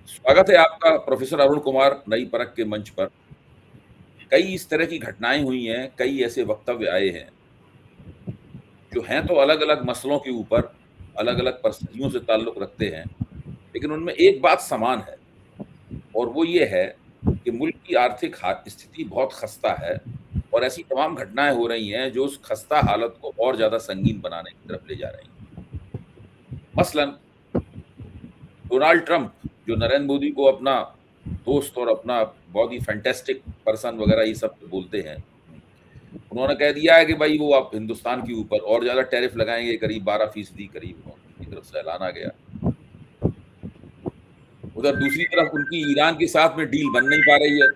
स्वागत है आपका प्रोफेसर अरुण कुमार नई परख के मंच पर। कई इस तरह की घटनाएँ हुई हैं, कई ऐसे वक्तव्य आए हैं, जो हैं तो अलग-अलग मसलों के ऊपर, अलग-अलग परिस्थितियों से ताल्लुक रखते हैं, लेकिन उनमें एक बात समान है और वो ये है कि मुल्क की आर्थिक स्थिति बहुत खस्ता है और ऐसी तमाम घटनाएँ हो रही हैं, जो उस खस्ता हालत को और ज़्यादा संगीन बनाने की तरफ ले जा रही हैं। मसलन डोनाल्ड ट्रंप जो नरेंद्र मोदी को अपना दोस्त और अपना बहुत ही फैंटास्टिक पर्सन वगैरह ये सब बोलते हैं। उन्होंने कह दिया है कि भाई वो अब हिंदुस्तान के ऊपर और ज़्यादा टैरिफ लगाएँगे, करीब 12% करीब उनकी तरफ से ऐलान आ गया। उधर दूसरी तरफ उनकी ईरान के साथ में डील बन नहीं पा रही है।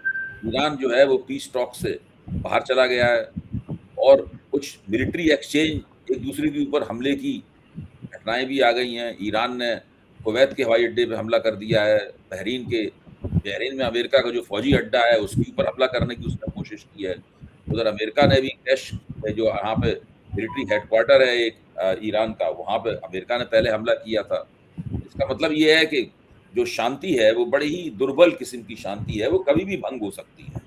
ईरान जो है वो पीस टॉक से बाहर चला गया है और कुछ मिलिट्री एक्सचेंज एक-दूसरे के ऊपर हमले की घटनाएँ भी आ गई हैं। ईरान ने कुवैत के हवाई अड्डे पे हमला कर दिया है। बहरीन में अमेरिका का जो फ़ौजी अड्डा है, उसके ऊपर हमला करने की उसने कोशिश की है। उधर अमेरिका ने भी जो यहाँ पे मिलिट्री हेडक्वार्टर है एक ईरान का, वहाँ पे अमेरिका ने पहले हमला किया था। इसका मतलब ये है कि जो शांति है, वो बड़ी ही दुर्बल किस्म की शांति है, वो कभी भी भंग हो सकती है।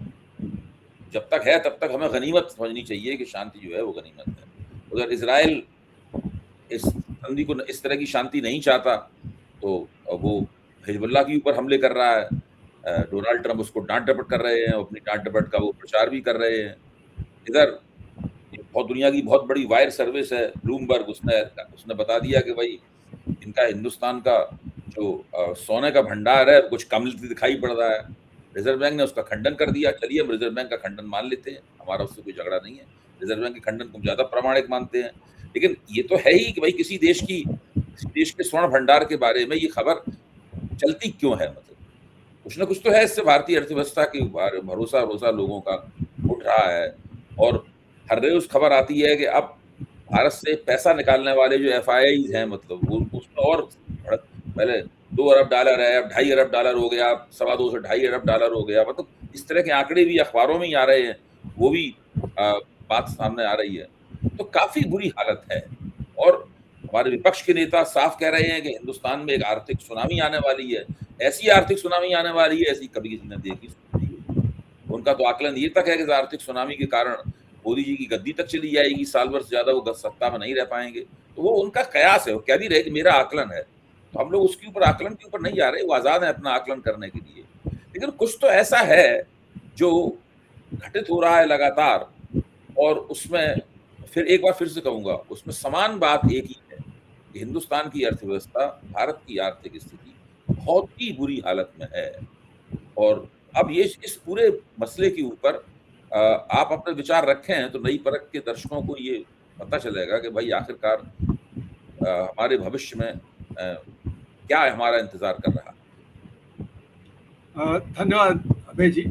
जब तक है, तब तक हमें गनीमत समझनी चाहिए कि शांति जो है, वो गनीमत है। उधर इज़राइल इस संधि को इस तरह की शांति नहीं चाहता, तो वो हिज़्बुल्लाह के ऊपर हमले कर रहा है। डोनाल्ड ट्रंप उसको डाँट-डपट कर रहे हैं, अपनी डाँट-डपट का वो प्रचार भी कर रहे हैं। इधर एक बहुत दुनिया की बहुत बड़ी वायर सर्विस है ब्लूमबर्ग उसने बता दिया कि भाई इनका हिंदुस्तान का जो सोने का भंडार है कुछ कम दिखाई पड़ रहा है। रिज़र्व बैंक ने उसका खंडन कर दिया। चलिए हम रिज़र्व बैंक का खंडन मान लेते हैं, हमारा उससे कोई झगड़ा नहीं है। रिज़र्व बैंक के खंडन को हम ज़्यादा प्रामाणिक मानते हैं। लेकिन ये तो है ही कि भाई किसी देश के स्वर्ण भंडार के बारे में ये खबर चलती क्यों है मतलब? कुछ ना कुछ तो है इससे भारतीय अर्थव्यवस्था के बारे भरोसा-वरोसा लोगों का उठ रहा है और हर रोज़ खबर आती है कि अब भारत से पैसा निकालने वाले जो एफआईआईज़ हैं मतलब वो उसमें और बढ़त पहले 2 अरब डॉलर है, अब ढाई अरब डॉलर हो गया, अब सवा 2 से ढाई अरब डॉलर हो गया। मतलब इस तरह के आंकड़े भी अखबारों में ही आ रहे हैं, वो भी बात सामने आ रही है। तो काफ़ी बुरी हालत है और हमारे विपक्ष के नेता साफ कह रहे हैं कि हिंदुस्तान में एक आर्थिक सुनामी आने वाली है। ऐसी आर्थिक सुनामी आने वाली है, ऐसी कभी किसी ने देखी सुनी नहीं होगी। उनका तो आकलन ये तक है कि इस आर्थिक सुनामी के कारण मोदी जी की गद्दी तक चली जाएगी, साल भर से ज़्यादा वो सत्ता में नहीं रह पाएँगे। तो वो उनका कयास है, वो कह भी रहे कि मेरा आकलन है। तो हम लोग उसके ऊपर आकलन के ऊपर नहीं जा रहे, वो आज़ाद हैं अपना आकलन करने के लिए। लेकिन कुछ तो ऐसा है, जो घटित हो रहा है लगातार और उसमें फिर से कहूँगा, उसमें समान बात एक ही है कि हिंदुस्तान की अर्थव्यवस्था, भारत की आर्थिक स्थिति बहुत ही बुरी हालत में है। और अब ये इस पूरे मसले के ऊपर आप अपने विचार रखें तो नई परख के दर्शकों को ये पता चलेगा कि भाई आखिरकार हमारे भविष्य में क्या हमारा इंतज़ार कर रहा है। धन्यवाद अभय जी।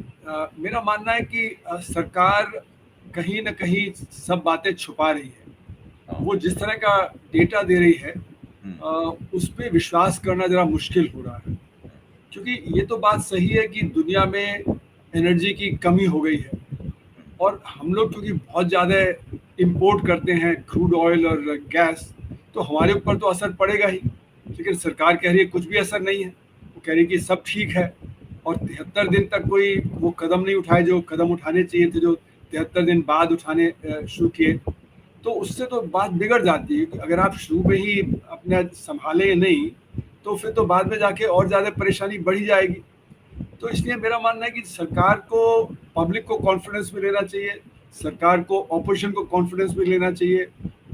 मेरा मानना है कि सरकार कहीं न कहीं सब बातें छुपा रही है। हाँ। वो जिस तरह का डेटा दे रही है हुँ, उस पे विश्वास करना ज़रा मुश्किल हो रहा है। हुँ, क्योंकि ये तो बात सही है कि दुनिया में एनर्जी की कमी हो गई है हुँ, और हम लोग क्योंकि बहुत ज़्यादा इम्पोर्ट करते हैं क्रूड ऑयल और गैस, तो हमारे ऊपर तो असर पड़ेगा ही। लेकिन सरकार कह रही है कुछ भी असर नहीं है, वो कह रही है कि सब ठीक है और 73 दिन तक कोई वो कदम नहीं उठाए जो कदम उठाने चाहिए थे, जो 73 दिन बाद उठाने शुरू किए। तो उससे तो बात बिगड़ जाती है कि अगर आप शुरू में ही अपना संभाले नहीं, तो फिर तो बाद में जाके और ज़्यादा परेशानी बढ़ी जाएगी। तो इसलिए मेरा मानना है कि सरकार को पब्लिक को कॉन्फिडेंस में लेना चाहिए, सरकार को ऑपोजिशन को कॉन्फिडेंस में लेना चाहिए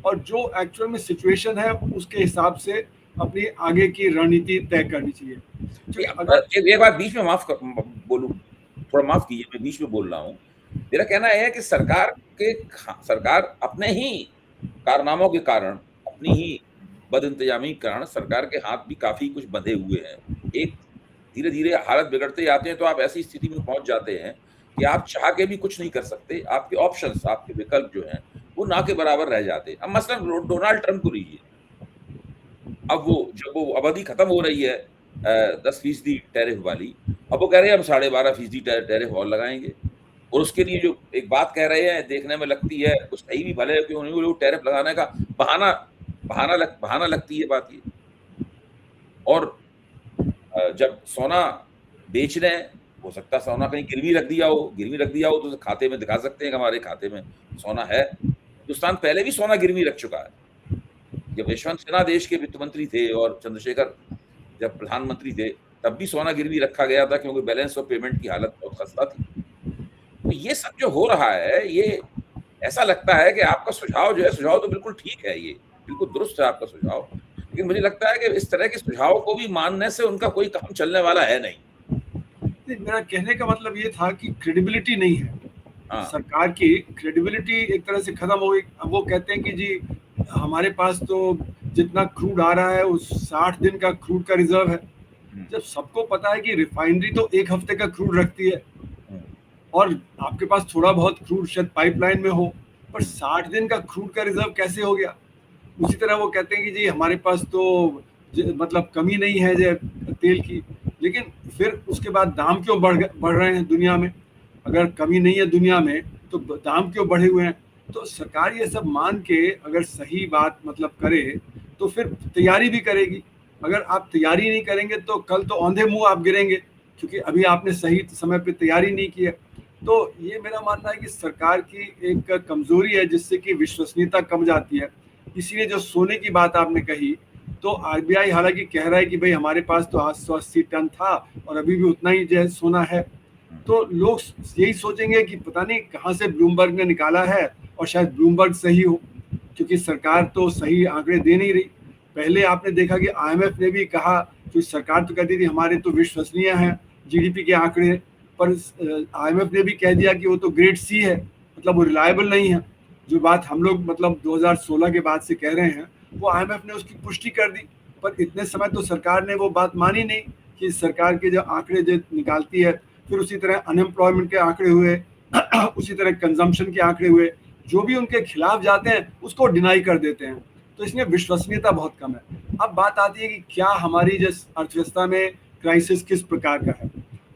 और जो एक्चुअल में सिचुएशन है उसके हिसाब से अपनी आगे की रणनीति तय करनी चाहिए। क्योंकि अगर एक बात बीच में बोलूँ थोड़ा माफ़ कीजिए मैं बीच में बोल रहा हूँ। मेरा कहना है कि सरकार अपने ही कारनामों के कारण, अपनी ही बदइंतज़ामी के कारण सरकार के हाथ भी काफ़ी कुछ बँधे हुए हैं। एक धीरे-धीरे हालत बिगड़ते जाते हैं तो आप ऐसी स्थिति में पहुँच जाते हैं कि आप चाह के भी कुछ नहीं कर सकते। आपके ऑप्शंस, आपके विकल्प जो हैं, वो ना के बराबर रह जाते हैं। अब मसलन डोनाल्ड ट्रंप को लीजिए। अब वो जब वो अवधि खत्म हो रही है 10% टैरिफ वाली, अब वो कह रहे हैं हम 12.5% टैरिफ और लगाएँगे और उसके लिए जो एक बात कह रहे हैं देखने में लगती है, वो सही भी भले क्यों नहीं वो टैरिफ लगाने का बहाना बहाना लगती है बात ये। और जब सोना बेच रहे हैं, हो सकता है सोना कहीं गिरवी रख दिया हो तो उसे खाते में दिखा सकते हैं कि हमारे खाते में सोना है। हिंदुस्तान पहले भी सोना गिरवी रख चुका है। जब यशवंत सिन्हा देश के वित्त मंत्री थे और चंद्रशेखर जब प्रधानमंत्री थे, तब भी सोना गिरवी रखा गया था क्योंकि बैलेंस ऑफ पेमेंट की हालत बहुत खस्ता थी। तो ये सब जो हो रहा है, ये ऐसा लगता है कि आपका सुझाव जो है, सुझाव तो बिल्कुल ठीक है, ये बिल्कुल दुरुस्त है आपका सुझाव, लेकिन मुझे लगता है कि इस तरह के सुझाव को भी मानने से उनका कोई काम चलने वाला है नहीं। मेरा कहने का मतलब ये था कि क्रेडिबिलिटी नहीं है। हाँ। सरकार की क्रेडिबिलिटी एक तरह से खत्म हो गई। अब वो कहते हैं कि जी हमारे पास तो जितना क्रूड आ रहा है उस 60 दिन का क्रूड का रिजर्व है, जब सबको पता है कि रिफाइनरी तो 1 हफ्ते का क्रूड रखती है और आपके पास थोड़ा बहुत क्रूड शायद पाइपलाइन में हो, पर 60 दिन का क्रूड का रिजर्व कैसे हो गया? उसी तरह वो कहते हैं कि जी हमारे पास तो मतलब कमी नहीं है जो तेल की, लेकिन फिर उसके बाद दाम क्यों बढ़ रहे हैं दुनिया में? अगर कमी नहीं है दुनिया में तो दाम क्यों बढ़े हुए हैं? तो सरकार ये सब मान के अगर सही बात मतलब करे तो फिर तैयारी भी करेगी। अगर आप तैयारी नहीं करेंगे तो कल तो औंधे मुंह आप गिरेंगे, क्योंकि अभी आपने सही समय पे तैयारी नहीं की है। तो ये मेरा मानना है कि सरकार की एक कमजोरी है जिससे कि विश्वसनीयता कम जाती है। इसीलिए जो सोने की बात आपने कही, तो आरबीआई हालांकि कह रहा है कि भाई हमारे पास तो 880 टन था और अभी भी उतना ही जो है सोना है, तो लोग यही सोचेंगे कि पता नहीं कहाँ से ब्लूमबर्ग ने निकाला है और शायद ब्लूमबर्ग सही हो, क्योंकि सरकार तो सही आंकड़े दे नहीं रही। पहले आपने देखा कि आईएमएफ ने भी कहा, कि सरकार तो कहती थी हमारे तो विश्वसनीय हैं जीडीपी के आंकड़े, पर आईएमएफ ने भी कह दिया कि वो तो ग्रेड सी है, मतलब वो रिलायबल नहीं है। जो बात हम लोग मतलब 2016 के बाद से कह रहे हैं, वो आईएमएफ ने उसकी पुष्टि कर दी, पर इतने समय तो सरकार ने वो बात मानी नहीं कि सरकार के जो आंकड़े जो निकालती है, फिर उसी तरह अनएम्प्लॉयमेंट के आंकड़े हुए उसी तरह कंजम्पशन के आंकड़े हुए, जो भी उनके खिलाफ जाते हैं उसको डिनाई कर देते हैं। तो इसमें विश्वसनीयता बहुत कम है। अब बात आती है कि क्या हमारी जिस अर्थव्यवस्था में क्राइसिस किस प्रकार का है।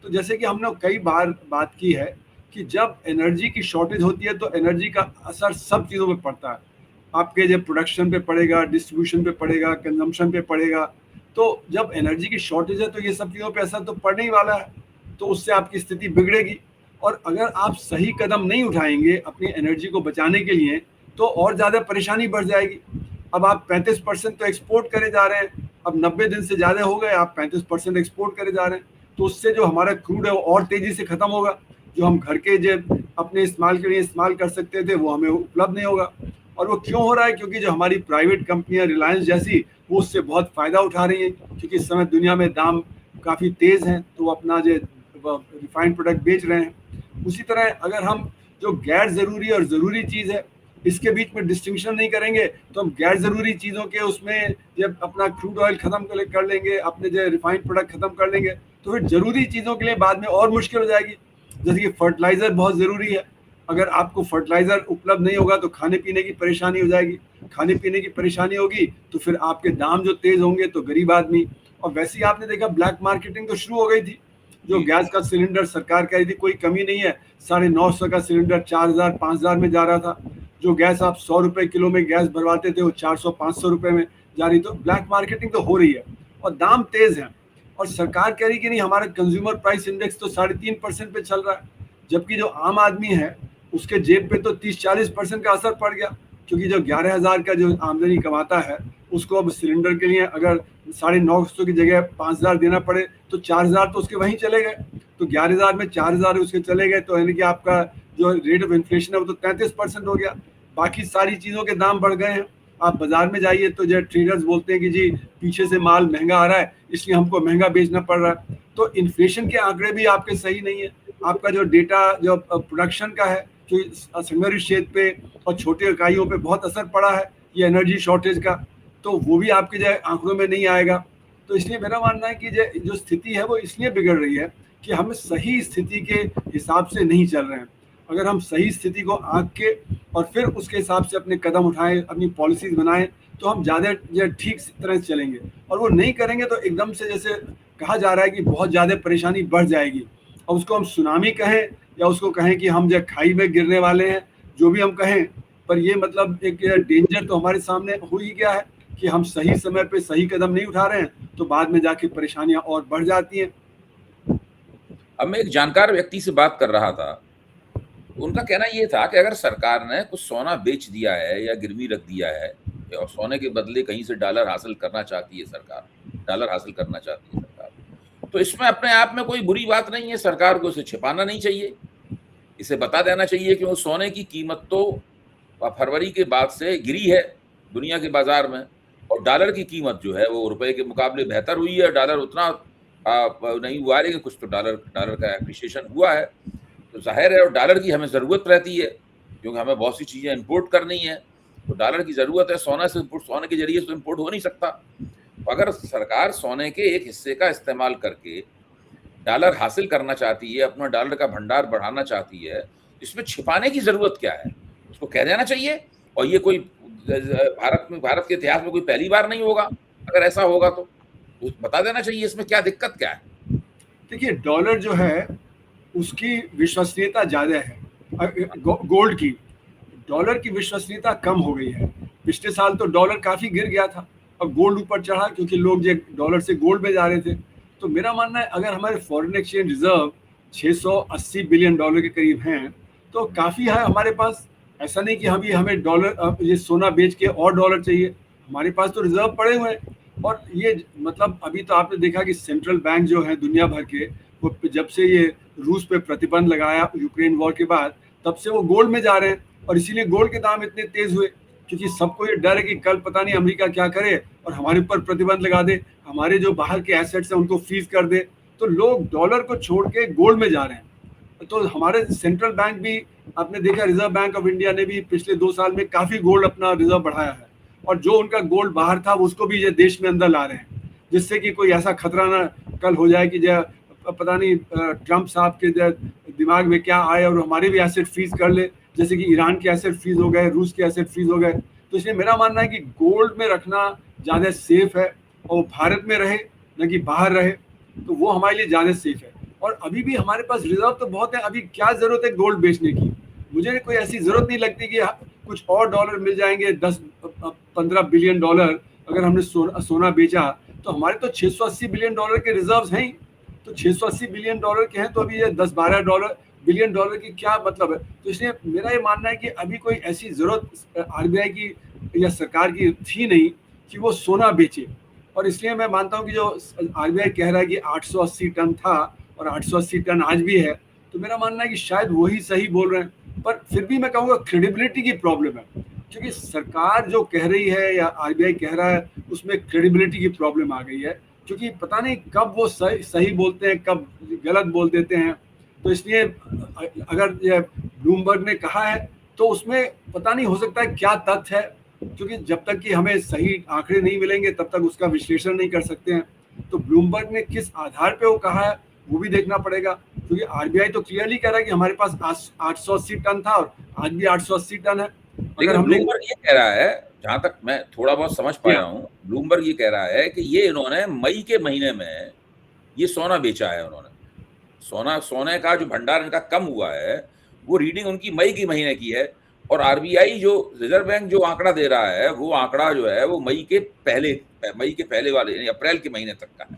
तो जैसे कि हमने कई बार बात की है कि जब एनर्जी की शॉर्टेज होती है तो एनर्जी का असर सब चीज़ों पे पड़ता है। आपके जब प्रोडक्शन पे पड़ेगा, डिस्ट्रीब्यूशन पे पड़ेगा, कंजम्पशन पे पड़ेगा। तो जब एनर्जी की शॉर्टेज है तो ये सब चीज़ों पे असर तो पड़ने ही वाला है, तो उससे आपकी स्थिति बिगड़ेगी। और अगर आप सही कदम नहीं उठाएंगे अपनी एनर्जी को बचाने के लिए तो और ज़्यादा परेशानी बढ़ जाएगी। अब आप 35% तो एक्सपोर्ट करे जा रहे हैं, अब 90 दिन से ज़्यादा हो गए, आप 35% एक्सपोर्ट करे जा रहे हैं, तो उससे जो हमारा क्रूड है वो और तेज़ी से ख़त्म होगा। जो हम घर के जो अपने इस्तेमाल के लिए इस्तेमाल कर सकते थे वो हमें उपलब्ध नहीं होगा। और वो क्यों हो रहा है? क्योंकि जो हमारी प्राइवेट कंपनियां रिलायंस जैसी, वो उससे बहुत फ़ायदा उठा रही हैं, क्योंकि इस समय दुनिया में दाम काफ़ी तेज़ हैं, तो वो अपना जो रिफाइंड प्रोडक्ट बेच रहे हैं। उसी तरह अगर हम जो गैर ज़रूरी और ज़रूरी चीज़ है इसके बीच में डिस्टिंक्शन नहीं करेंगे तो हम गैर ज़रूरी चीज़ों के उसमें जब अपना क्रूड ऑयल ख़त्म कर लेंगे, अपने जो रिफाइंड प्रोडक्ट ख़त्म कर लेंगे, तो फिर ज़रूरी चीज़ों के लिए बाद में और मुश्किल हो जाएगी। जैसे कि फर्टिलाइज़र बहुत ज़रूरी है, अगर आपको फर्टिलाइज़र उपलब्ध नहीं होगा तो खाने पीने की परेशानी हो जाएगी, खाने पीने की परेशानी होगी तो फिर आपके दाम जो तेज़ होंगे तो गरीब आदमी। और वैसे ही आपने देखा ब्लैक मार्केटिंग तो शुरू हो गई थी। जो गैस का सिलेंडर सरकार कह रही थी कोई कमी नहीं है, 950 का सिलेंडर 4000 5000 में जा रहा था। जो गैस आप 100 रुपए किलो में गैस भरवाते थे वो 400 500 रुपए में जा रही। तो ब्लैक मार्केटिंग तो हो रही है और दाम तेज है। और सरकार कह रही कि नहीं हमारा कंज्यूमर प्राइस इंडेक्स तो 3.5% पे चल रहा है, जबकि जो आम आदमी है उसके जेब पे तो 30-40% का असर पड़ गया, क्योंकि जो 11,000 का जो आमदनी कमाता है उसको अब सिलेंडर के लिए अगर 950 की जगह 5,000 देना पड़े तो 4,000 तो उसके वहीं चले गए। तो 11,000 में 4,000 उसके चले गए, तो यानी कि आपका जो रेट ऑफ इन्फ्लेशन है वो तो 33% हो गया। बाकी सारी चीज़ों के दाम बढ़ गए हैं। आप बाजार में जाइए तो जो ट्रेडर्स बोलते हैं कि जी पीछे से माल महंगा आ रहा है इसलिए हमको महंगा बेचना पड़ रहा है। तो इन्फ्लेशन के आंकड़े भी आपके सही नहीं है। आपका जो डेटा जो प्रोडक्शन का है, जो संघर्ष क्षेत्र पे और छोटे इकाइयों पे बहुत असर पड़ा है ये एनर्जी शॉर्टेज का, तो वो भी आपके जो आंकड़ों में नहीं आएगा। तो इसलिए मेरा मानना है कि जो स्थिति है वो इसलिए बिगड़ रही है कि हम सही स्थिति के हिसाब से नहीं चल रहे हैं। अगर हम सही स्थिति को आंक के और फिर उसके हिसाब से अपने कदम उठाएं, अपनी पॉलिसीज बनाएं, तो हम ज़्यादा ठीक तरह से चलेंगे। और वो नहीं करेंगे तो एकदम से जैसे कहा जा रहा है कि बहुत ज़्यादा परेशानी बढ़ जाएगी, और उसको हम सुनामी कहें या उसको कहें कि हम जो खाई में गिरने वाले हैं, जो भी हम कहें, पर ये मतलब एक डेंजर तो हमारे सामने हो ही गया है कि हम सही समय पे सही कदम नहीं उठा रहे हैं तो बाद में जाके परेशानियां और बढ़ जाती हैं। अब मैं एक जानकार व्यक्ति से बात कर रहा था, उनका कहना ये था कि अगर सरकार ने कुछ सोना बेच दिया है या गिरवी रख दिया है और सोने के बदले कहीं से डॉलर हासिल करना चाहती है सरकार, तो इसमें अपने आप में कोई बुरी बात नहीं है, सरकार को इसे छिपाना नहीं चाहिए, इसे बता देना चाहिए कि वो सोने की कीमत तो फरवरी के बाद से गिरी है दुनिया के बाजार में, और डॉलर की कीमत जो है वो रुपए के मुकाबले बेहतर हुई है। डॉलर उतना नहीं हुआ है, लेकिन कुछ तो डॉलर का एप्रिसिएशन हुआ है। तो जाहिर है, और डॉलर की हमें ज़रूरत रहती है क्योंकि हमें बहुत सी चीज़ें इंपोर्ट करनी है, तो डॉलर की ज़रूरत है। सोने के जरिए तो इंपोर्ट हो नहीं सकता। तो अगर सरकार सोने के एक हिस्से का इस्तेमाल करके डॉलर हासिल करना चाहती है, अपना डॉलर का भंडार बढ़ाना चाहती है, इसमें छिपाने की ज़रूरत क्या है? उसको कह देना चाहिए। और ये कोई भारत के इतिहास में कोई पहली बार नहीं होगा। अगर ऐसा होगा तो बता देना चाहिए, इसमें क्या दिक्कत क्या है? देखिए, डॉलर जो है उसकी विश्वसनीयता ज़्यादा है गोल्ड की। डॉलर की विश्वसनीयता कम हो गई है। पिछले साल तो डॉलर काफ़ी गिर गया था और गोल्ड ऊपर चढ़ा क्योंकि लोग जो डॉलर से गोल्ड में जा रहे थे। तो मेरा मानना है अगर हमारे foreign exchange reserve 680 billion dollar के करीब हैं तो काफ़ी है हमारे पास। ऐसा नहीं कि हमें डॉलर ये सोना बेच के और डॉलर चाहिए, हमारे पास तो रिजर्व पड़े हुए हैं। और ये मतलब अभी तो आपने देखा कि सेंट्रल बैंक जो है दुनिया भर के, वो जब से ये रूस पे प्रतिबंध लगाया यूक्रेन वॉर के बाद, तब से वो गोल्ड में जा रहे हैं। और इसीलिए गोल्ड के दाम इतने तेज हुए क्योंकि सबको ये डर है कि कल पता नहीं अमेरिका क्या करे और हमारे ऊपर प्रतिबंध लगा दे, हमारे जो बाहर के एसेट्स हैं उनको फ्रीज कर दे। तो लोग डॉलर को छोड़ के गोल्ड में जा रहे हैं। तो हमारे सेंट्रल बैंक भी, आपने देखा रिजर्व बैंक ऑफ इंडिया ने भी पिछले 2 साल में काफ़ी गोल्ड अपना रिजर्व बढ़ाया है, और जो उनका गोल्ड बाहर था उसको भी ये देश में अंदर ला रहे हैं, जिससे कि कोई ऐसा खतरा ना कल हो जाए कि जो पता नहीं ट्रंप साहब के दिमाग में क्या आए और हमारे भी एसेट फ्रीज कर ले, जैसे कि ईरान के एसेट फ्रीज हो गए, रूस के एसेट फ्रीज हो गए। तो इसलिए मेरा मानना है कि गोल्ड में रखना ज़्यादा सेफ है और भारत में रहे न कि बाहर रहे, तो वो हमारे लिए ज़्यादा सेफ है। और अभी भी हमारे पास रिजर्व तो बहुत है, अभी क्या ज़रूरत है गोल्ड बेचने की? मुझे कोई ऐसी ज़रूरत नहीं लगती कि कुछ और डॉलर मिल जाएंगे, 10-15 बिलियन डॉलर अगर हमने सोना बेचा तो हमारे तो 680 बिलियन डॉलर के रिजर्व्स हैं। तो 680 बिलियन डॉलर के हैं तो अभी ये 10-12 बिलियन डॉलर की क्या मतलब है? तो इसलिए मेरा ये मानना है कि अभी कोई ऐसी ज़रूरत आरबीआई की या सरकार की थी नहीं कि वो सोना बेचे। और इसलिए मैं मानता हूँ कि जो आरबीआई कह रहा है कि 880 टन था और 880 टन आज भी है, तो मेरा मानना है कि शायद वही सही बोल रहे हैं। पर फिर भी मैं कहूँगा क्रेडिबिलिटी की प्रॉब्लम है, क्योंकि सरकार जो कह रही है या आरबीआई कह रहा है उसमें क्रेडिबिलिटी की प्रॉब्लम आ गई है, क्योंकि पता नहीं कब वो सही बोलते हैं, कब गलत बोल देते हैं। तो इसलिए अगर ये ब्लूमबर्ग ने कहा है तो उसमें पता नहीं, हो सकता है क्या तथ्य है, क्योंकि जब तक कि हमें सही आंकड़े नहीं मिलेंगे तब तक उसका विश्लेषण नहीं कर सकते हैं। तो ब्लूमबर्ग ने किस आधार पे वो कहा है वो भी देखना पड़ेगा, क्योंकि आरबीआई तो क्लियरली कह रहा है कि हमारे पास 880 टन था और आज भी 880 टन है। अगर लेकिन हमने ब्लूमबर्ग ये कह रहा है, जहां तक मैं थोड़ा बहुत समझ पाया हूं, ब्लूमबर्ग ये कह रहा है कि ये इन्होंने मई के महीने में ये सोना बेचा है। उन्होंने सोने का जो भंडार इनका कम हुआ है वो रीडिंग उनकी मई के महीने की है, और आरबीआई जो रिजर्व बैंक जो आंकड़ा दे रहा है वो आंकड़ा जो है वो मई के पहले वाले यानी अप्रैल के महीने तक का है।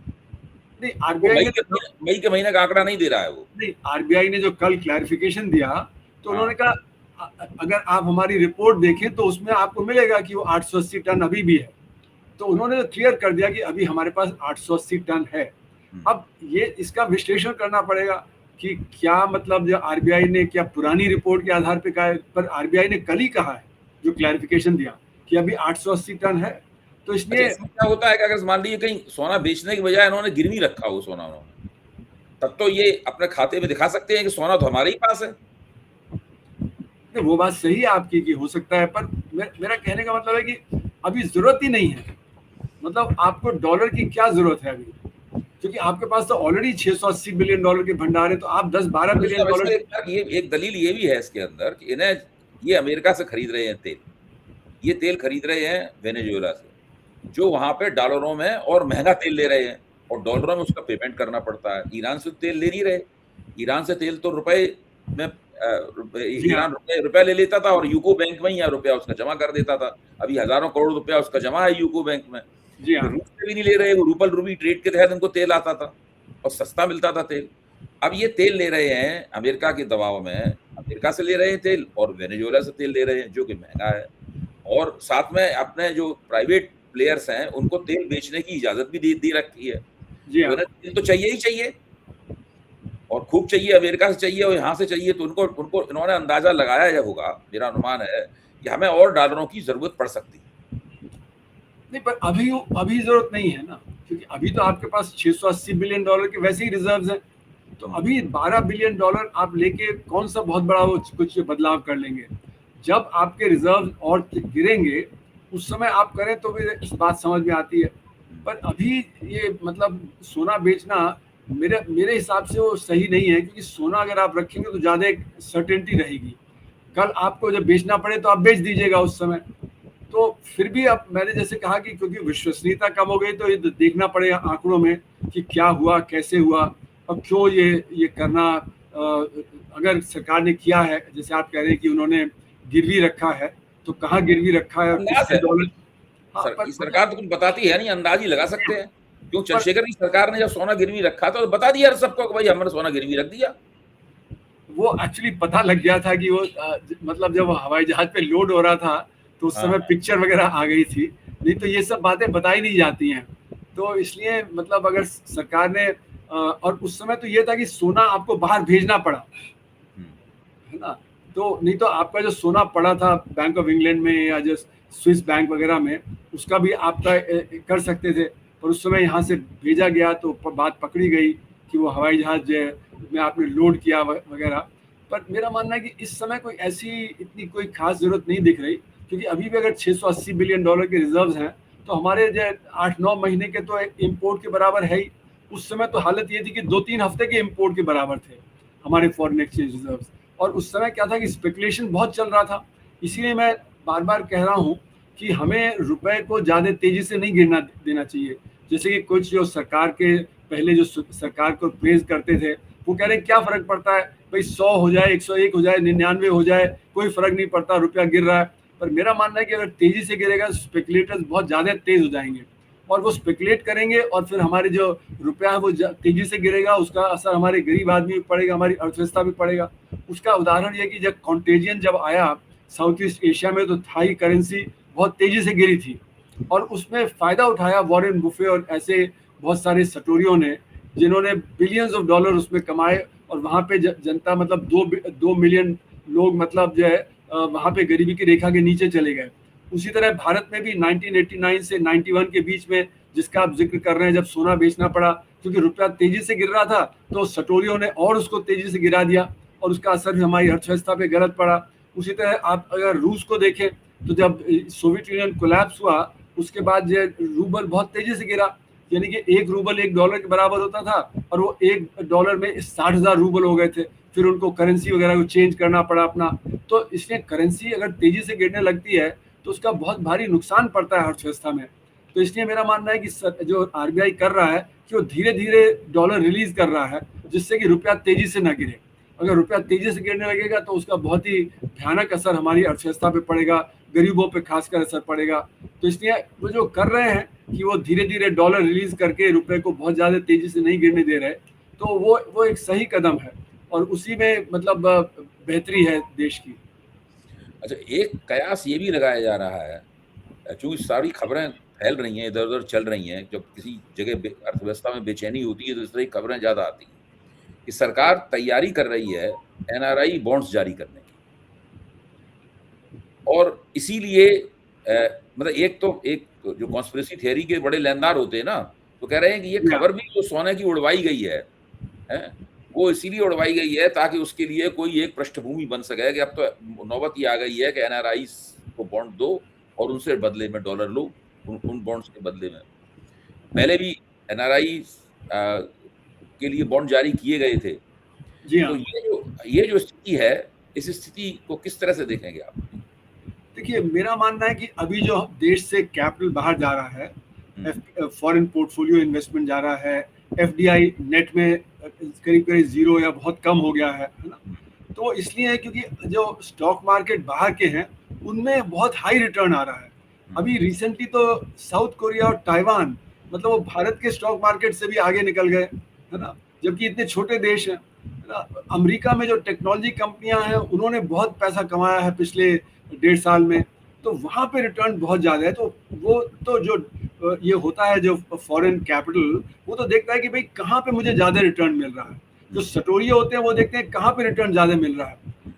नहीं, वो आरबीआई ने मई के महीने का आंकड़ा नहीं दे रहा है वो। नहीं, आरबीआई ने जो कल क्लैरिफिकेशन दिया तो उन्होंने हाँ, कहा अगर आप हमारी रिपोर्ट देखें तो उसमें आपको मिलेगा कि वो 880 टन अभी भी है। तो उन्होंने क्लियर कर दिया कि अभी हमारे पास 880 टन है। अब ये इसका विश्लेषण करना पड़ेगा कि क्या मतलब जो आरबीआई ने क्या पुरानी रिपोर्ट के आधार पे कहा है, पर आरबीआई ने कल ही कहा है जो क्लैरिफिकेशन दिया कि अभी 880 टन है। तो अच्छा, इसलिए इसमें क्या होता है कि अगर मान लीजिए कहीं सोना बेचने की बजाय इन्होंने गिरवी रखा हो सोना उन्होंने, तब तो ये अपने खाते में दिखा सकते हैं कि सोना तो हमारे ही पास है। वो बात सही है आपकी कि हो सकता है, पर मेरा कहने का मतलब है कि अभी जरूरत ही नहीं है। मतलब आपको डॉलर की क्या जरूरत है अभी, क्योंकि आपके पास तो ऑलरेडी 680 बिलियन डॉलर के भंडार है, तो आप 10-12 बिलियन डॉलर ये एक दलील ये भी है इसके अंदर कि इन्हें ये अमेरिका से खरीद रहे हैं तेल, ये तेल खरीद रहे हैं वेनेजुएला से, जो वहां पे डॉलरों में और महंगा तेल ले रहे हैं और डॉलरों में उसका पेमेंट करना पड़ता है। ईरान से तेल ले नहीं रहे, ईरान से तेल तो रुपए में जी हाँ। ईरान रुपया ले लेता था और यूको बैंक में ही रुपया उसका जमा कर देता था। अभी हज़ारों करोड़ रुपया उसका जमा है यूको बैंक में। जी फिर हाँ। रूस से भी नहीं ले रहे, वो रूबल रूबी ट्रेड के तहत उनको तेल आता था और सस्ता मिलता था तेल। अब ये तेल ले रहे हैं अमेरिका के दबाव में, अमेरिका से ले रहे हैं तेल और वेनेजुएला से तेल ले रहे हैं जो कि महँगा है। और साथ में अपने जो प्राइवेट प्लेयर्स हैं, उनको तेल बेचने की इजाज़त भी दे रखी है। जी तो हाँ। इन्हें तेल तो चाहिए ही चाहिए और खूब चाहिए, अमेरिका से चाहिए और यहाँ से चाहिए, तो उनको उनको इन्होंने अंदाज़ा लगाया होगा, मेरा अनुमान है कि हमें और डॉलरों की ज़रूरत पड़ सकती है। नहीं, पर अभी ज़रूरत नहीं है ना, क्योंकि अभी तो आपके पास $680 बिलियन के वैसे ही रिजर्व्स हैं। तो अभी $12 बिलियन आप लेके कौन सा बहुत बड़ा वो कुछ बदलाव कर लेंगे? जब आपके रिजर्व और गिरेंगे, उस समय आप करें तो भी इस बात समझ में आती है। पर अभी ये मतलब सोना बेचना मेरे मेरे हिसाब से वो सही नहीं है, क्योंकि सोना अगर आप रखेंगे तो ज़्यादा एक सर्टेनिटी रहेगी। कल आपको जब बेचना पड़े तो आप बेच दीजिएगा उस समय। तो फिर भी अब मैंने जैसे कहा कि क्योंकि विश्वसनीयता कम हो गई, तो ये देखना पड़ेगा आंकड़ों में कि क्या हुआ, कैसे हुआ और क्यों ये करना। अगर सरकार ने किया है, जैसे आप कह रहे हैं कि उन्होंने गिरवी रखा है, तो कहाँ गिरवी रखा है और अंदाज़ कितने है। डॉलर। हाँ, ये सरकार तो कुछ बताती है नहीं, अंदाज़ ही लगा सकते हैं। क्यों पर चंद्रशेखर की सरकार ने जब सोना गिरवी रखा था तो बता दिया सबको कि भाई हमने सोना गिरवी रख दिया। वो एक्चुअली पता लग गया था कि वो मतलब जब हवाई जहाज पे लोड हो रहा था, तो उस हाँ, समय पिक्चर वगैरह आ गई थी। नहीं तो ये सब बातें बताई नहीं जाती हैं। तो इसलिए मतलब अगर सरकार ने और उस समय तो ये था कि सोना आपको बाहर भेजना पड़ा, है ना? तो नहीं तो आपका जो सोना पड़ा था बैंक ऑफ इंग्लैंड में या जो स्विस बैंक वगैरह में, उसका भी आपका कर सकते थे। पर उस समय यहाँ से भेजा गया तो बात पकड़ी गई कि वो हवाई जहाज में आपने लोड किया वगैरह। पर मेरा मानना है कि इस समय कोई ऐसी इतनी कोई खास जरूरत नहीं दिख रही, क्योंकि अभी भी अगर $680 बिलियन के रिजर्व्स हैं, तो हमारे जो 8-9 महीने के तो इम्पोर्ट के बराबर है ही। उस समय तो हालत ये थी कि 2-3 हफ्ते के इम्पोर्ट के बराबर थे हमारे फॉरेन एक्सचेंज रिजर्व्स। और उस समय क्या था कि स्पेकुलेशन बहुत चल रहा था। इसीलिए मैं बार बार कह रहा हूँ कि हमें रुपए को ज़्यादा तेजी से नहीं गिरना देना चाहिए। जैसे कि कुछ जो सरकार के पहले जो सरकार को प्रेज करते थे, वो कह रहे हैं क्या फ़र्क पड़ता है भाई, 100 हो जाए, 101 हो जाए, 99 हो जाए, कोई फ़र्क नहीं पड़ता, रुपया गिर रहा है। पर मेरा मानना है कि अगर तेज़ी से गिरेगा, स्पेकुलेटर्स बहुत ज़्यादा तेज़ हो जाएंगे और वो स्पेकुलेट करेंगे, और फिर हमारे जो रुपया है वो तेज़ी से गिरेगा, उसका असर हमारे गरीब आदमी पे पड़ेगा, हमारी अर्थव्यवस्था पे पड़ेगा। उसका उदाहरण ये कि जब कॉन्टेजियन जब आया साउथ ईस्ट एशिया में, तो थाई करेंसी बहुत तेज़ी से गिरी थी और उसमें फ़ायदा उठाया वॉरेन बुफे और ऐसे बहुत सारे सटोरियों ने, जिन्होंने बिलियंस ऑफ डॉलर उसमें कमाए। और वहाँ पे जनता मतलब 2 मिलियन लोग मतलब जो है वहाँ पे गरीबी की रेखा के नीचे चले गए। उसी तरह भारत में भी 1989 से 91 के बीच में, जिसका आप जिक्र कर रहे हैं, जब सोना बेचना पड़ा क्योंकि रुपया तेजी से गिर रहा था, तो सटोरियों ने और उसको तेजी से गिरा दिया और उसका असर भी हमारी अर्थव्यवस्था पे गलत पड़ा। उसी तरह आप अगर रूस को देखें, तो जब सोवियत यूनियन कोलैप्स हुआ, उसके बाद जो रूबल बहुत तेजी से गिरा, यानी कि 1 रूबल $1 के बराबर होता था और वो $1 में 60,000 रूबल हो गए थे। फिर उनको करेंसी वगैरह को चेंज करना पड़ा अपना। तो इसलिए करेंसी अगर तेजी से गिरने लगती है, तो उसका बहुत भारी नुकसान पड़ता है अर्थव्यवस्था में। तो इसलिए मेरा मानना है कि जो आरबीआई कर रहा है कि वो धीरे-धीरे डॉलर रिलीज़ कर रहा है, जिससे कि रुपया तेज़ी से ना गिरे। अगर रुपया तेज़ी से गिरने लगेगा, तो उसका बहुत ही भयानक असर हमारी अर्थव्यवस्था पे पड़ेगा, गरीबों पे खासकर असर पड़ेगा। तो इसलिए वो जो कर रहे हैं कि वो धीरे-धीरे डॉलर रिलीज़ करके रुपए को बहुत ज़्यादा तेज़ी से नहीं गिरने दे रहे, तो वो एक सही कदम है और उसी में मतलब बेहतरी है देश की। अच्छा, एक कयास ये भी लगाया जा रहा है, चूँकि सारी खबरें फैल रही हैं, इधर-उधर चल रही हैं, जब किसी जगह अर्थव्यवस्था में बेचैनी होती है, तो इस तरह की खबरें ज़्यादा आती हैं कि सरकार तैयारी कर रही है एनआरआई बॉन्ड्स जारी करने की। और इसीलिए मतलब एक जो कॉन्स्पिरेसी थियरी के बड़े लेनदार होते हैं ना, तो कह रहे हैं कि ये जी हाँ। खबर भी जो सोने की उड़वाई गई है, हैं? वो इसीलिए उड़वाई गई है ताकि उसके लिए कोई एक पृष्ठभूमि बन सके कि अब तो नौबत ये आ गई है कि एनआरआईज़ को बॉन्ड दो और उनसे बदले में डॉलर लो, उन बॉन्ड्स के बदले में। पहले भी एनआरआईज़ के लिए बॉन्ड जारी किए गए थे। जी तो हाँ। ये जो स्थिति है, इस स्थिति को किस तरह से देखेंगे आप? देखिए, मेरा मानना है कि अभी जो देश से कैपिटल बाहर जा रहा है, फॉरेन पोर्टफोलियो इन्वेस्टमेंट जा रहा है, एफडीआई नेट में करीब-करीब ज़ीरो या बहुत कम हो गया है ना? तो इसलिए है क्योंकि जो स्टॉक मार्केट बाहर के हैं उनमें बहुत हाई रिटर्न आ रहा है। अभी रिसेंटली तो साउथ कोरिया और ताइवान, मतलब वो भारत के स्टॉक मार्केट से भी आगे निकल गए, है ना, जबकि इतने छोटे देश हैं, है ना। अमेरिका में जो टेक्नोलॉजी कंपनियां हैं उन्होंने बहुत पैसा कमाया है पिछले 1.5 साल में, तो वहाँ पे रिटर्न बहुत ज़्यादा है। तो वो तो जो ये होता है जो फॉरेन कैपिटल, वो तो देखता है कि भाई कहाँ पे मुझे ज़्यादा रिटर्न मिल रहा है। जो सटोरिये होते हैं वो देखते हैं कहाँ पे रिटर्न ज़्यादा मिल रहा है,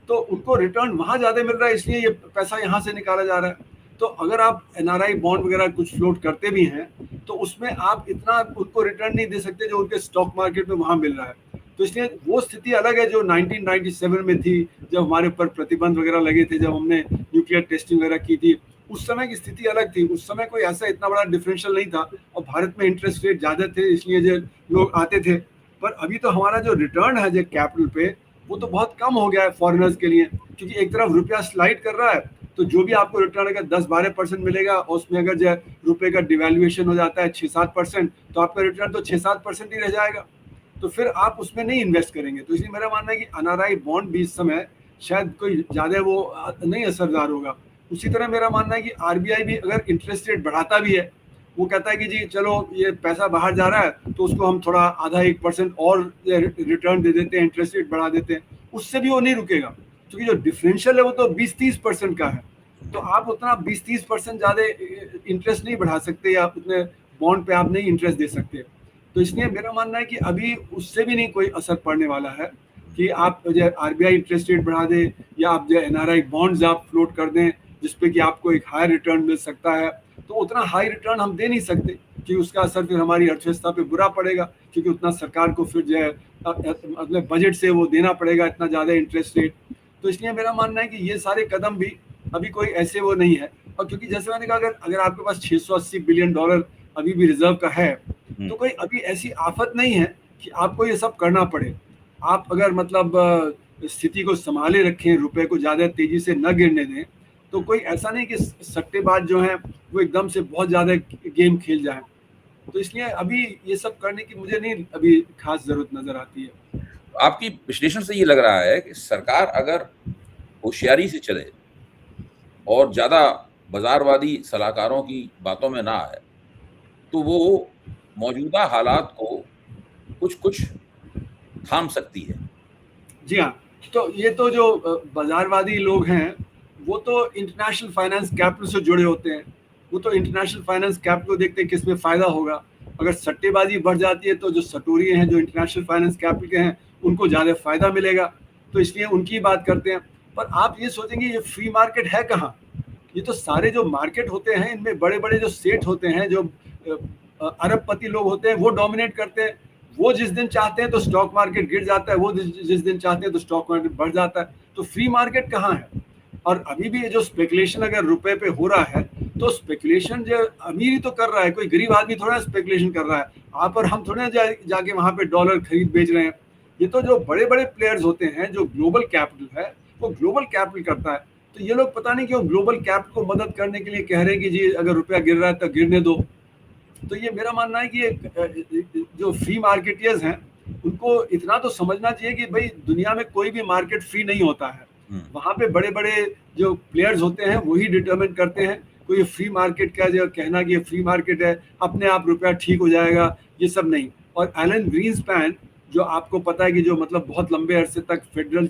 तो उनको रिटर्न वहाँ ज़्यादा मिल रहा है, इसलिए ये पैसा यहाँ से निकाला जा रहा है। तो अगर आप एनआरआई बॉन्ड वगैरह कुछ फ्लोट करते भी हैं तो उसमें आप इतना उनको रिटर्न नहीं दे सकते जो उनके स्टॉक मार्केट में वहाँ मिल रहा है। तो इसलिए वो स्थिति अलग है जो 1997 में थी, जब हमारे ऊपर प्रतिबंध वगैरह लगे थे, जब हमने न्यूक्लियर टेस्टिंग वगैरह की थी, उस समय की स्थिति अलग थी। उस समय कोई ऐसा इतना बड़ा डिफरेंशियल नहीं था और भारत में इंटरेस्ट रेट ज़्यादा थे, इसलिए जो लोग आते थे। पर अभी तो हमारा जो रिटर्न है जो कैपिटल पे, वो तो बहुत कम हो गया है फॉरेनर्स के लिए, क्योंकि एक तरफ रुपया स्लाइड कर रहा है, तो जो भी आपको रिटर्न अगर 10-12% मिलेगा, और उसमें अगर जो रुपए का डिवैल्यूएशन हो जाता है 6-7%, तो आपका रिटर्न तो 6-7% ही रह जाएगा, तो फिर आप उसमें नहीं इन्वेस्ट करेंगे। तो इसलिए मेरा मानना है कि एनआरआई बॉन्ड भी इस समय शायद कोई ज़्यादा वो नहीं असरदार होगा। उसी तरह मेरा मानना है कि आरबीआई भी अगर इंटरेस्ट रेट बढ़ाता भी है, वो कहता है कि जी चलो ये पैसा बाहर जा रहा है तो उसको हम थोड़ा आधा 1% और रिटर्न दे देते हैं, इंटरेस्ट रेट बढ़ा देते हैं, उससे भी वो नहीं रुकेगा, क्योंकि जो डिफरेंशियल है वो तो 20-30% का है। तो आप उतना 20-30% ज़्यादा इंटरेस्ट नहीं बढ़ा सकते, या उतने बॉन्ड पे आप नहीं इंटरेस्ट दे सकते। तो इसलिए मेरा मानना है कि अभी उससे भी नहीं कोई असर पड़ने वाला है कि आप जो आरबीआई इंटरेस्ट रेट बढ़ा दे, या आप जो एनआरआई बॉन्ड्स आप फ्लोट कर दें जिसपे कि आपको एक हाई रिटर्न मिल सकता है, तो उतना हाई रिटर्न हम दे नहीं सकते, कि उसका असर फिर हमारी अर्थव्यवस्था पे बुरा पड़ेगा, क्योंकि उतना सरकार को फिर जो है अपने बजट से वो देना पड़ेगा इतना ज़्यादा इंटरेस्ट रेट। तो इसलिए मेरा मानना है कि ये सारे कदम भी अभी कोई ऐसे वो नहीं है। और क्योंकि जैसे मैंने कहा, अगर अगर आपके पास $680 बिलियन अभी भी रिजर्व का है, तो कोई अभी ऐसी आफत नहीं है कि आपको ये सब करना पड़े। आप अगर मतलब स्थिति को संभाले रखें, रुपए को ज़्यादा तेजी से न गिरने दें, तो कोई ऐसा नहीं कि सट्टेबाज जो हैं वो एकदम से बहुत ज़्यादा गेम खेल जाएं। तो इसलिए अभी ये सब करने की मुझे नहीं अभी खास ज़रूरत नज़र आती है। आपकी विश्लेषण से ये लग रहा है कि सरकार अगर होशियारी से चले और ज़्यादा बाज़ारवादी सलाहकारों की बातों में ना आए, तो वो मौजूदा हालात को कुछ थाम सकती है। जी हाँ, तो ये तो जो बाज़ारवादी लोग हैं, वो तो इंटरनेशनल फाइनेंस कैपिटल से जुड़े होते हैं। वो तो इंटरनेशनल फाइनेंस कैपिटल को देखते हैं किसमें फ़ायदा होगा। अगर सट्टेबाजी बढ़ जाती है तो जो सटोरिये हैं, जो इंटरनेशनल फाइनेंस कैपिटल के हैं, उनको ज़्यादा फ़ायदा मिलेगा, तो इसलिए उनकी बात करते हैं। पर आप ये सोचेंगे ये फ्री मार्केट है कहाँ? ये तो सारे जो मार्केट होते हैं इनमें बड़े-बड़े जो सेठ होते हैं, जो अरबपति लोग होते हैं, वो डोमिनेट करते हैं। वो जिस दिन चाहते हैं तो स्टॉक मार्केट गिर जाता है, वो जिस दिन चाहते हैं तो स्टॉक मार्केट बढ़ जाता है। तो फ्री मार्केट कहाँ है? और अभी भी जो स्पेकुलेशन अगर रुपए पे हो रहा है, तो स्पेकुलेशन जो अमीर ही तो कर रहा है, कोई गरीब आदमी थोड़ा स्पेकुलेशन कर रहा है। आप और हम थोड़े जाके वहाँ पे डॉलर खरीद बेच रहे हैं। ये तो जो बड़े-बड़े प्लेयर्स होते हैं, जो ग्लोबल कैपिटल है, वो ग्लोबल कैपिटल करता है। तो ये लोग पता नहीं क्यों ग्लोबल कैपिटल को मदद करने के लिए कह रहे हैं कि जी अगर रुपया गिर रहा है तो गिरने दो। तो ये मेरा मानना है कि जो फ्री मार्केटियर्स हैं, उनको इतना तो समझना चाहिए कि भाई दुनिया में कोई भी मार्केट फ्री नहीं होता है। वहाँ पे बड़े-बड़े जो प्लेयर्स होते हैं वही डिटरमिन करते हैं। कोई फ्री मार्केट का जो कहना कि ये फ्री मार्केट है, अपने आप रुपया ठीक हो जाएगा, ये सब नहीं। और एलन ग्रीनस्पैन, जो आपको पता है कि जो मतलब बहुत लंबे अरसे तक फेडरल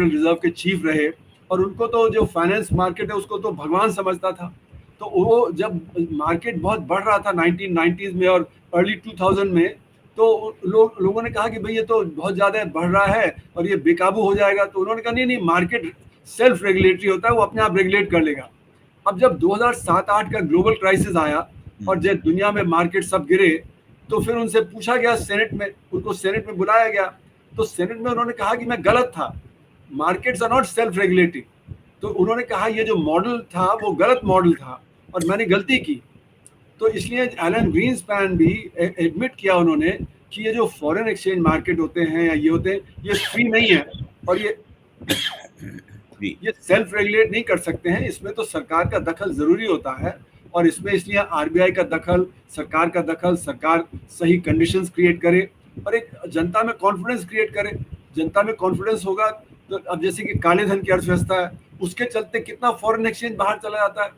रिजर्व के चीफ रहे, और उनको तो जो फाइनेंस मार्केट है उसको तो भगवान समझता था। तो वो जब मार्केट बहुत बढ़ रहा था 1990s में और अर्ली 2000 में, तो लोगों ने कहा कि भाई ये तो बहुत ज़्यादा बढ़ रहा है और ये बेकाबू हो जाएगा। तो उन्होंने कहा नहीं, मार्केट सेल्फ रेगुलेटरी होता है, वो अपने आप रेगुलेट कर लेगा। अब जब 2007-8 का ग्लोबल क्राइसिस आया और जब दुनिया में मार्केट सब गिरे, तो फिर उनसे पूछा गया सेनेट में, उनको सेनेट में बुलाया गया, तो सेनेट में उन्होंने कहा कि मैं गलत था, markets are not self regulating. तो उन्होंने कहा ये जो मॉडल था वो गलत मॉडल था और मैंने गलती की। तो इसलिए एलन ग्रीनस्पैन भी एडमिट किया उन्होंने कि ये जो फॉरेन एक्सचेंज मार्केट होते हैं या ये होते हैं, ये फ्री नहीं है और ये सेल्फ रेगुलेट नहीं कर सकते हैं। इसमें तो सरकार का दखल ज़रूरी होता है, और इसमें इसलिए आरबीआई का दखल, सरकार का दखल, सरकार सही कंडीशंस क्रिएट करे और एक जनता में कॉन्फिडेंस क्रिएट करे। जनता में कॉन्फिडेंस होगा तो अब जैसे कि काले धन की अर्थव्यवस्था है, उसके चलते कितना फॉरेन एक्सचेंज बाहर चला जाता है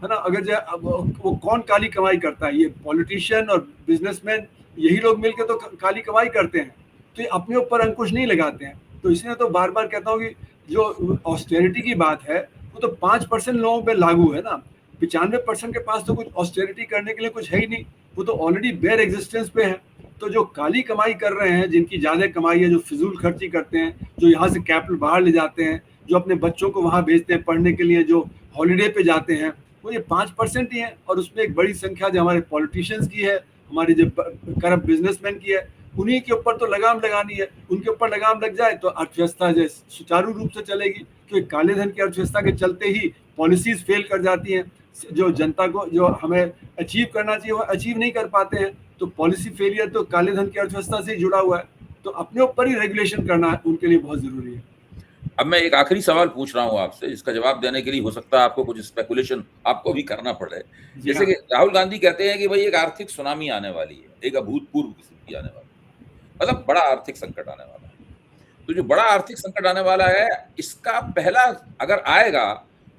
ना? अगर अब वो कौन काली कमाई करता है? ये पॉलिटिशियन और बिजनेसमैन, यही लोग मिलकर तो काली कमाई करते हैं, तो ये अपने ऊपर अंकुश नहीं लगाते हैं। तो इसलिए तो बार बार कहता हूँ कि जो ऑस्टेरिटी की बात है वो तो 5% लोगों पे लागू है ना, 95% के पास तो कुछ ऑस्टेरिटी करने के लिए कुछ है ही नहीं, वो तो ऑलरेडी बेयर एग्जिस्टेंस पे है। तो जो काली कमाई कर रहे हैं, जिनकी ज्यादा कमाई है, जो फिजूल खर्ची करते हैं, जो यहाँ से कैपिटल बाहर ले जाते हैं, जो अपने बच्चों को वहाँ भेजते हैं पढ़ने के लिए, जो हॉलीडे पे जाते हैं, वो ये 5% ही है। और उसमें एक बड़ी संख्या जो हमारे पॉलिटिशियंस की है, हमारे जो करप्ट बिजनेसमैन की है, उन्हीं के ऊपर तो लगाम लगानी है। उनके ऊपर लगाम लग जाए तो अर्थव्यवस्था जो सुचारू रूप से चलेगी, क्योंकि काले धन की अर्थव्यवस्था के चलते ही पॉलिसीज फेल कर जाती हैं, जो जनता को जो हमें अचीव करना चाहिए वो अचीव नहीं कर पाते हैं। तो पॉलिसी फेलियर तो काले धन की अर्थव्यवस्था से ही जुड़ा हुआ है, तो अपने ऊपर ही रेगुलेशन करना उनके लिए बहुत जरूरी है। अब मैं एक आखिरी सवाल पूछ रहा हूं आपसे, जिसका जवाब देने के लिए हो सकता है आपको कुछ स्पेकुलेशन आपको भी करना पड़े। जैसे कि राहुल गांधी कहते हैं कि भाई एक आर्थिक सुनामी आने वाली है, एक अभूतपूर्व किस्म की आने वाली है, मतलब बड़ा आर्थिक संकट आने वाला है। तो जो बड़ा आर्थिक संकट आने वाला है, इसका पहला अगर आएगा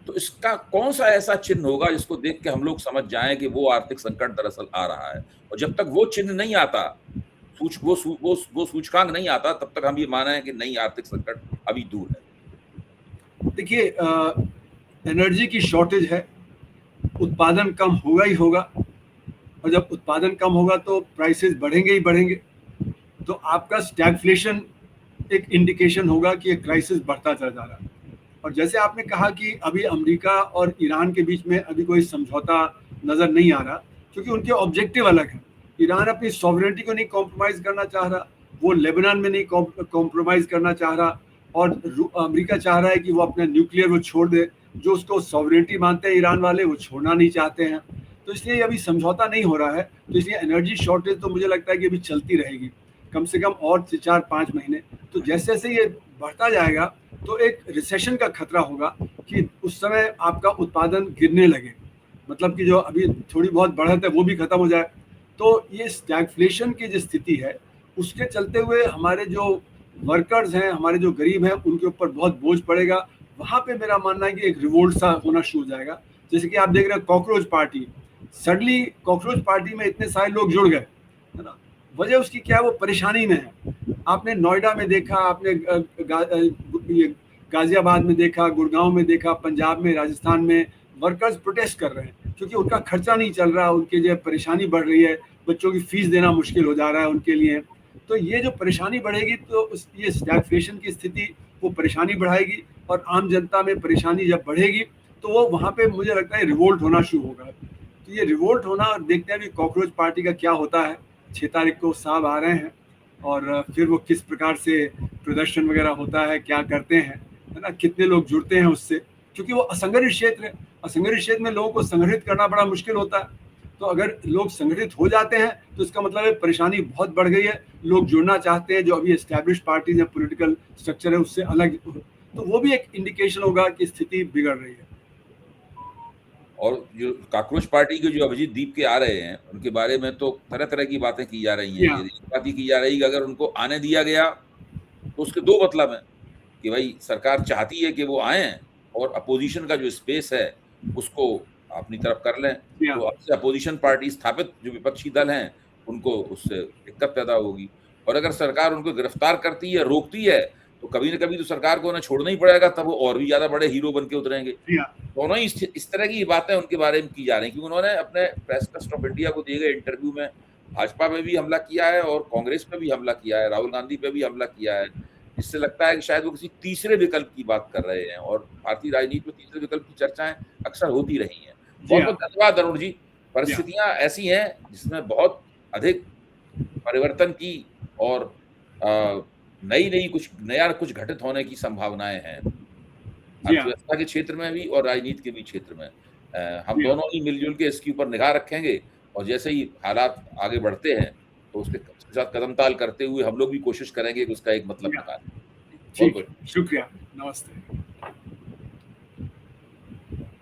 तो इसका कौन सा ऐसा चिन्ह होगा जिसको देख के हम लोग समझ जाएं कि वो आर्थिक संकट दरअसल आ रहा है? और जब तक वो चिन्ह नहीं आता, वो सूचकांक नहीं आता, तब तक हम ये माने कि नहीं, आर्थिक संकट अभी दूर है। देखिए, एनर्जी की शॉर्टेज है, उत्पादन कम होगा ही होगा, और जब उत्पादन कम होगा तो प्राइसेस बढ़ेंगे ही बढ़ेंगे। तो आपका स्टैगफ्लेशन एक इंडिकेशन होगा कि एक क्राइसिस बढ़ता चला जा रहा है। और जैसे आपने कहा कि अभी अमेरिका और ईरान के बीच में अभी कोई समझौता नजर नहीं आ रहा, क्योंकि उनके ऑब्जेक्टिव अलग हैं। ईरान अपनी सॉवरेनिटी को नहीं कॉम्प्रोमाइज करना चाह रहा, वो लेबनान में नहीं कॉम्प्रोमाइज करना चाह रहा, और अमेरिका चाह रहा है कि वो अपना न्यूक्लियर वो छोड़ दे, जो उसको सॉवरेनिटी मानते हैं ईरान वाले, वो छोड़ना नहीं चाहते हैं। तो इसलिए अभी समझौता नहीं हो रहा है, तो इसलिए एनर्जी शॉर्टेज तो मुझे लगता है कि अभी चलती रहेगी कम से कम और 4-5 महीने। तो जैसे जैसे ये बढ़ता जाएगा तो एक रिसेशन का खतरा होगा कि उस समय आपका उत्पादन गिरने लगे, मतलब कि जो अभी थोड़ी बहुत बढ़त है वो भी खत्म हो जाए। तो ये स्टैगफ्लेशन की जो स्थिति है, उसके चलते हुए हमारे जो वर्कर्स हैं, हमारे जो गरीब हैं, उनके ऊपर बहुत बोझ पड़ेगा। वहाँ पे मेरा मानना है कि एक रिवोल्ट सा होना शुरू हो जाएगा। जैसे कि आप देख रहे हैं cockroach party, suddenly cockroach party में इतने सारे लोग जुड़ गए, है ना? वजह उसकी क्या है? वो परेशानी में है। आपने नोएडा में देखा, आपने गाजियाबाद में देखा, गुड़गांव में देखा, पंजाब में, राजस्थान में वर्कर्स प्रोटेस्ट कर रहे हैं क्योंकि उनका खर्चा नहीं चल रहा, उनके जो परेशानी बढ़ रही है, बच्चों की फीस देना मुश्किल हो जा रहा है उनके लिए। तो ये जो परेशानी बढ़ेगी तो ये स्टैगफ्लेशन की स्थिति वो परेशानी बढ़ाएगी, और आम जनता में परेशानी जब बढ़ेगी तो वो वहाँ पे मुझे लगता है रिवोल्ट होना शुरू होगा। तो ये रिवोल्ट होना, और देखते हैं अभी कॉकरोच पार्टी का क्या होता है। 6 तारीख को साहब आ रहे हैं, और फिर वो किस प्रकार से प्रदर्शन वगैरह होता है, क्या करते हैं, है ना, कितने लोग जुड़ते हैं उससे, क्योंकि वो असंगठित क्षेत्र है। असंगठित क्षेत्र में लोगों को संगठित करना बड़ा मुश्किल होता है। तो अगर लोग संगठित हो जाते हैं तो इसका मतलब है परेशानी बहुत बढ़ गई है, लोग जुड़ना चाहते हैं जो अभी एस्टैब्लिश्ड पार्टीज या पॉलिटिकल स्ट्रक्चर है उससे अलग, तो वो भी एक इंडिकेशन होगा कि स्थिति बिगड़ रही है। और जो कॉकरोच पार्टी के जो अभिजीत दीप के आ रहे हैं, उनके बारे में तो तरह तरह की बातें की जा रही हैं। ये बात की जा रही है कि अगर उनको आने दिया गया तो उसके दो मतलब हैं कि भाई सरकार चाहती है कि वो आए, और अपोजिशन का जो स्पेस है उसको अपनी तरफ कर लें, तो आपसे अपोजिशन पार्टी स्थापित जो विपक्षी दल हैं उनको उससे दिक्कत पैदा होगी। और अगर सरकार उनको गिरफ्तार करती है, रोकती है, तो कभी न कभी तो सरकार को उन्हें छोड़ना ही पड़ेगा, तब वो और भी ज्यादा बड़े हीरो बन के उतरेंगे। दोनों ही इस तरह की बातें उनके बारे में की जा रही हैं, क्योंकि उन्होंने अपने प्रेस ट्रस्ट ऑफ इंडिया को दिए गए इंटरव्यू में भाजपा पे भी हमला किया है और कांग्रेस पे भी हमला किया है, राहुल गांधी पे भी हमला किया है। इससे लगता है कि शायद वो किसी तीसरे विकल्प की बात कर रहे हैं, और भारतीय राजनीति में तीसरे विकल्प की चर्चाएं अक्सर होती रही हैं। बहुत बहुत धन्यवाद अरुण जी। परिस्थितियां ऐसी हैं जिसमें बहुत अधिक परिवर्तन की और नई कुछ नया कुछ घटित होने की संभावनाएं हैं, अर्थव्यवस्था के क्षेत्र में भी और राजनीति के भी क्षेत्र में। हम दोनों ही मिलजुल के इसके ऊपर निगाह रखेंगे, और जैसे ही हालात आगे बढ़ते हैं तो उसके साथ कदम ताल करते हुए हम लोग भी कोशिश करेंगे कि उसका एक मतलब निकालें। ठीक, शुक्रिया, नमस्ते।